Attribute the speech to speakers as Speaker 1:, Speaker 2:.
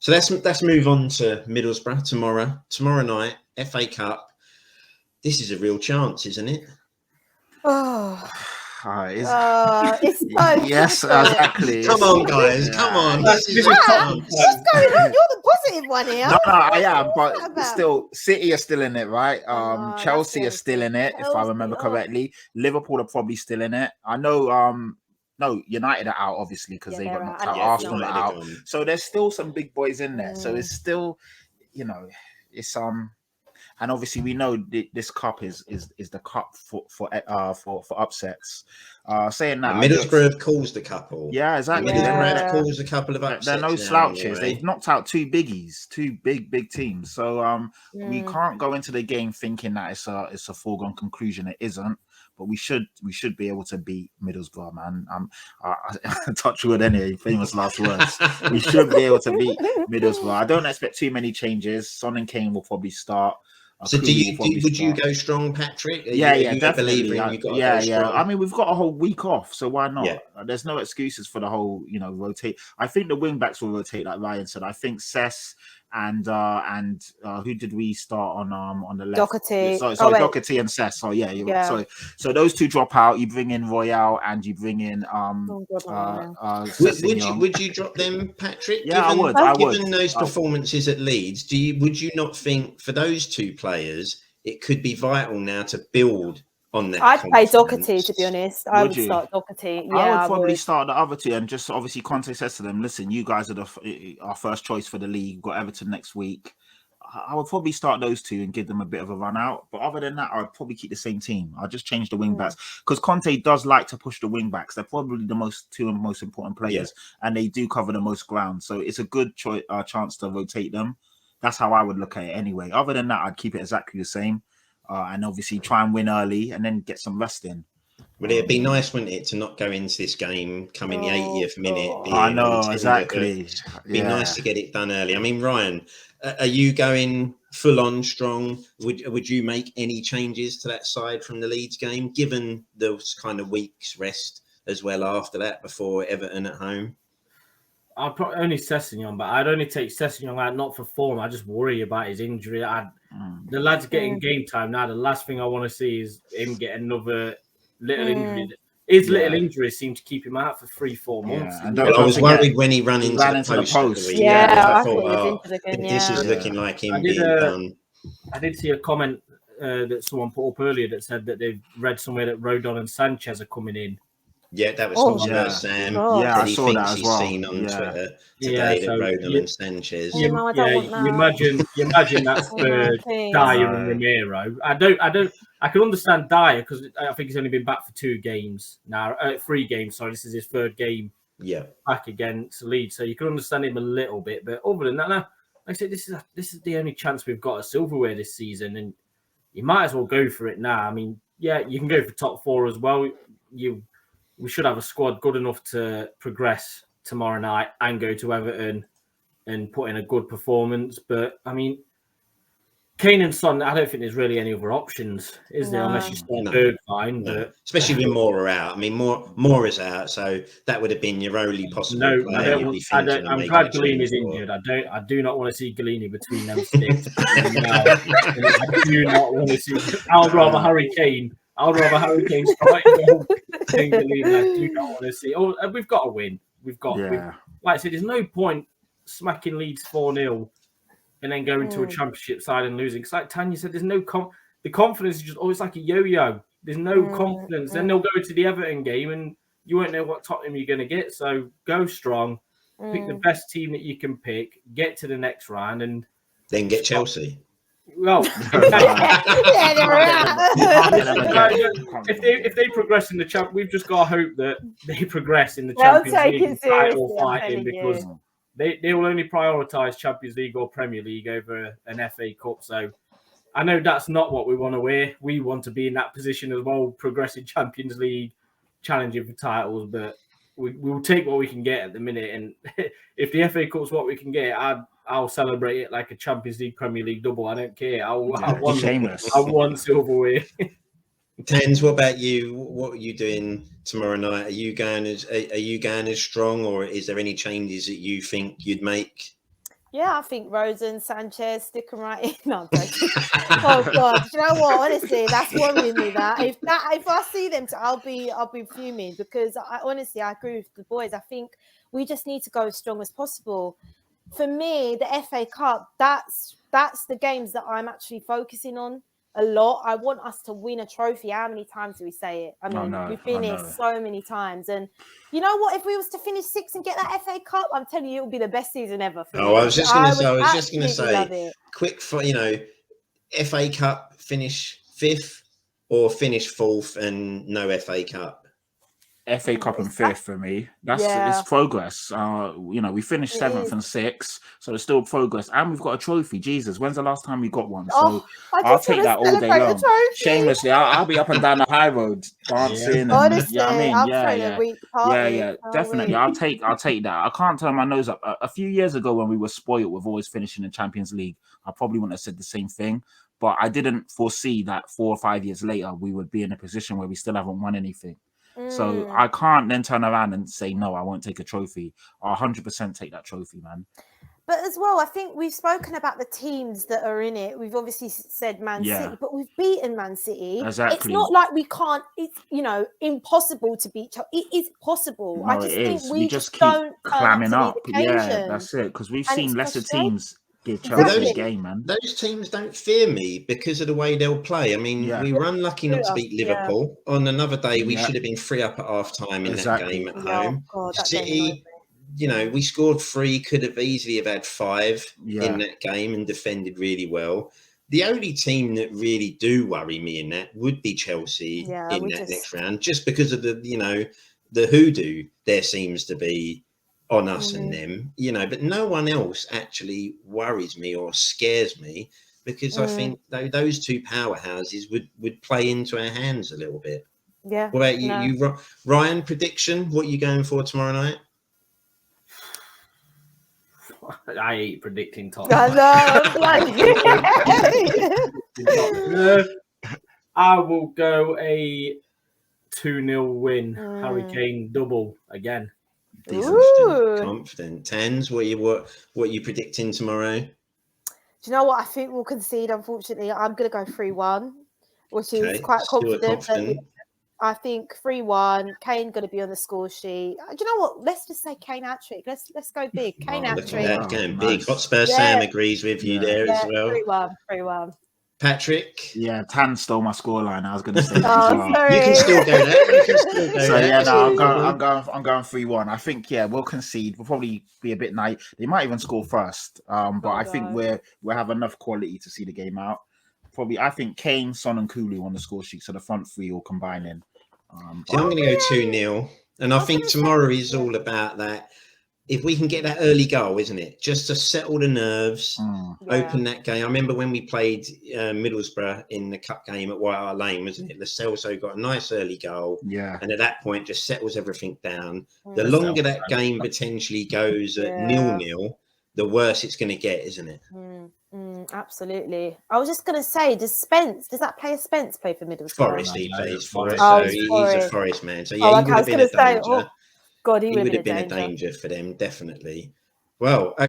Speaker 1: So let's move on to Middlesbrough tomorrow night, FA Cup. This is a real chance, isn't it?
Speaker 2: It's so
Speaker 3: yes,
Speaker 2: typical.
Speaker 3: Exactly.
Speaker 1: Come on, guys, come on. This is
Speaker 2: what's going on? You're the positive one here.
Speaker 3: No, I am, but still, City are still in it, right? Chelsea are still in it, if I remember correctly. Liverpool are probably still in it. I know. No, United are out, obviously, because they got knocked out. Arsenal are out. So there's still some big boys in there. So it's still, it's and obviously we know this cup is the cup for upsets. Saying that,
Speaker 1: Middlesbrough have caused a couple.
Speaker 3: Yeah, exactly.
Speaker 1: Middlesbrough have caused a couple of upsets.
Speaker 3: They're no slouches. They've knocked out two biggies, two big teams. So we can't go into the game thinking that it's a foregone conclusion. It isn't. But we should be able to beat Middlesbrough, man. Touch wood, anyway. Famous last words. We should be able to beat Middlesbrough. I don't expect too many changes. Son and Kane will probably start.
Speaker 1: So would you go strong, Patrick?
Speaker 3: Definitely. I mean, we've got a whole week off, so why not? Yeah. There's no excuses for the whole, rotate. I think the wing backs will rotate, like Ryan said. I think Cess and who did we start on the left?
Speaker 2: Doherty.
Speaker 3: Doherty and Cess. Oh yeah, right. Sorry. So those two drop out. You bring in Royale and you bring in
Speaker 1: would you drop them, Patrick?
Speaker 3: Yeah, I would.
Speaker 1: Given those performances at Leeds, would you not think for those two players it could be vital now to build on that?
Speaker 2: I'd play Doherty, to be honest. I would start Doherty. Yeah,
Speaker 3: I would probably start the other two, and just obviously Conte says to them, "Listen, you guys are our first choice for the league. We've got Everton next week." I would probably start those two and give them a bit of a run out. But other than that, I'd probably keep the same team. I'll just change the wing backs because Conte does like to push the wing backs. They're probably the two most important players, and they do cover the most ground. So it's a good chance to rotate them. That's how I would look at it anyway. Other than that, I'd keep it exactly the same. And obviously try and win early and then get some rest in.
Speaker 1: Well, it'd be nice, wouldn't it, to not go into this game come in the 80th minute.
Speaker 3: I know, exactly.
Speaker 1: It'd be nice to get it done early. I mean, Ryan, are you going full on strong? Would you make any changes to that side from the Leeds game, given those kind of weeks rest as well after that before Everton at home?
Speaker 4: I'd probably only Sessegnon, but I'd only take Sessegnon out not for form. I just worry about his injury. The lad's getting game time now. The last thing I want to see is him get another little injury. His little injuries seem to keep him out for 3-4 months.
Speaker 1: And I was worried when he ran into the post.
Speaker 2: I
Speaker 1: thought, this is looking like him being done.
Speaker 4: I did see a comment that someone put up earlier that said that they've read somewhere that Rodon and Sanchez are coming in.
Speaker 1: Yeah, that was Sam.
Speaker 3: I saw that as well.
Speaker 1: Seen on Twitter today that Rodon and Sanchez.
Speaker 4: You imagine that's for Dyer and Romero. I can understand Dyer because I think he's only been back for 2 games now, 3 games. Sorry, this is his 3rd game. Back against Leeds, so you can understand him a little bit. But other than that, like I said, this is the only chance we've got at silverware this season, and you might as well go for it now. I mean, you can go for top 4 as well. We should have a squad good enough to progress tomorrow night and go to Everton and put in a good performance. But, I mean, Kane and Son, I don't think there's really any other options, is there? Unless you start Bergwijn. But
Speaker 1: especially with Moura out. I mean, Moura's out, so that would have been your only possible player.
Speaker 4: I'm glad Galini's injured. I do not want to see Galini between them sticks. I do not want to see. I'd rather Harry Kane striking than Galini. I do not want to see. Oh, we've got to win. Like I said, there's no point smacking Leeds 4-0 and then going to a championship side and losing. Because like Tanya said, there's no the confidence is just always like a yo-yo. There's no confidence. Then they'll go to the Everton game and you won't know what Tottenham you're going to get. So go strong, pick the best team that you can pick, get to the next round, and
Speaker 1: then get Chelsea.
Speaker 4: Well, if they progress in the champ, we've just got to hope that they progress in the Champions League title fighting, because they will only prioritise Champions League or Premier League over an FA Cup. So I know that's not what we want to wear. We want to be in that position as well, progressing Champions League, challenging for titles. But we'll take what we can get at the minute. And if the FA Cup's what we can get, I'll celebrate it like a Champions League, Premier League double. I don't care. I want silverware.
Speaker 1: Tens, what about you? What are you doing tomorrow night? Are you going as strong, or is there any changes that you think you'd make?
Speaker 2: Yeah, I think Rosen, Sanchez, stick them right in. No, I'm joking. Oh God, do you know what? Honestly, that's worrying me. If I see them, I'll be fuming because I honestly I agree with the boys. I think we just need to go as strong as possible. For me, the FA Cup, that's the games that I'm actually focusing on a lot. I want us to win a trophy. How many times do we say it? I mean, we've been here so many times. And you know what? If we was to finish 6th and get that FA Cup, I'm telling you, it would be the best season ever for me.
Speaker 1: I was just going to say, quick for, FA Cup finish 5th or finish 4th and no FA Cup.
Speaker 3: FA Cup and 5th for me. It's progress. We finished 7th and 6th, so it's still progress, and we've got a trophy. Jesus, when's the last time we got one? So I'll take that all day long. Shamelessly, I'll be up and down the high road dancing.
Speaker 2: Honestly,
Speaker 3: Definitely. I'll take that. I can't turn my nose up. A few years ago, when we were spoiled with always finishing in Champions League, I probably wouldn't have said the same thing. But I didn't foresee that 4 or 5 years later we would be in a position where we still haven't won anything. So I can't then turn around and say, no, I won't take a trophy. I'll 100% take that trophy, man.
Speaker 2: But as well, I think we've spoken about the teams that are in it. We've obviously said Man City, but we've beaten Man City.
Speaker 3: Exactly.
Speaker 2: It's not like we can't, it's, impossible to beat. It is possible.
Speaker 3: No,
Speaker 2: I just think
Speaker 3: we just keep clamming up. Yeah, that's it. Because we've seen lesser teams give Chelsea a game, man.
Speaker 1: Those teams don't fear me because of the way they'll play. I mean, we were unlucky not to beat Liverpool. On another day, we should have been 3 up at half time in that game at home.
Speaker 2: God,
Speaker 1: City, we scored 3, could have easily have had 5 in that game and defended really well. The only team that really do worry me in that would be Chelsea in that next round, just because of the hoodoo there seems to be on us and them, but no one else actually worries me or scares me because I think those 2 powerhouses would play into our hands a little bit.
Speaker 2: Yeah.
Speaker 1: What about you, Ryan? Prediction? What are you going for tomorrow night?
Speaker 4: I hate predicting top. I will go a 2-0 win. Harry Kane double again.
Speaker 1: Confident. Tens, what are you predicting tomorrow?
Speaker 2: Do you know what? I think we'll concede, unfortunately. I'm going to go 3-1, which is quite confident. But I think 3-1. Kane going to be on the score sheet. Do you know what? Let's just say Kane hat-trick. Let's go big. Kane hat-trick.
Speaker 1: Going big. Hotspur Sam agrees with you there as well.
Speaker 2: 3-1.
Speaker 1: Patrick?
Speaker 3: Yeah, Tan stole my scoreline. I was going to say
Speaker 2: sorry.
Speaker 1: You can still go there.
Speaker 3: I'm going 3-1. I think we'll concede. We'll probably be a bit naive. They might even score first. But I think we'll have enough quality to see the game out. Probably, I think Kane, Son, and Kulu on the score sheet, so the front 3 will combine in.
Speaker 1: I'm going to go 2-0, and I think tomorrow is all about that. If we can get that early goal, isn't it? Just to settle the nerves, open that game. I remember when we played Middlesbrough in the cup game at White Hart Lane, wasn't it? Lo Celso got a nice early goal.
Speaker 3: Yeah.
Speaker 1: And at that point, just settles everything down. The longer that game potentially goes at 0-0, the worse it's going to get, isn't it?
Speaker 2: Absolutely. I was just going to say, does that player Spence play for Middlesbrough?
Speaker 1: Forest, he plays Forest. So he's a Forest man. So he would have been a danger.
Speaker 2: God, he
Speaker 1: would have been a danger for them, definitely. Well,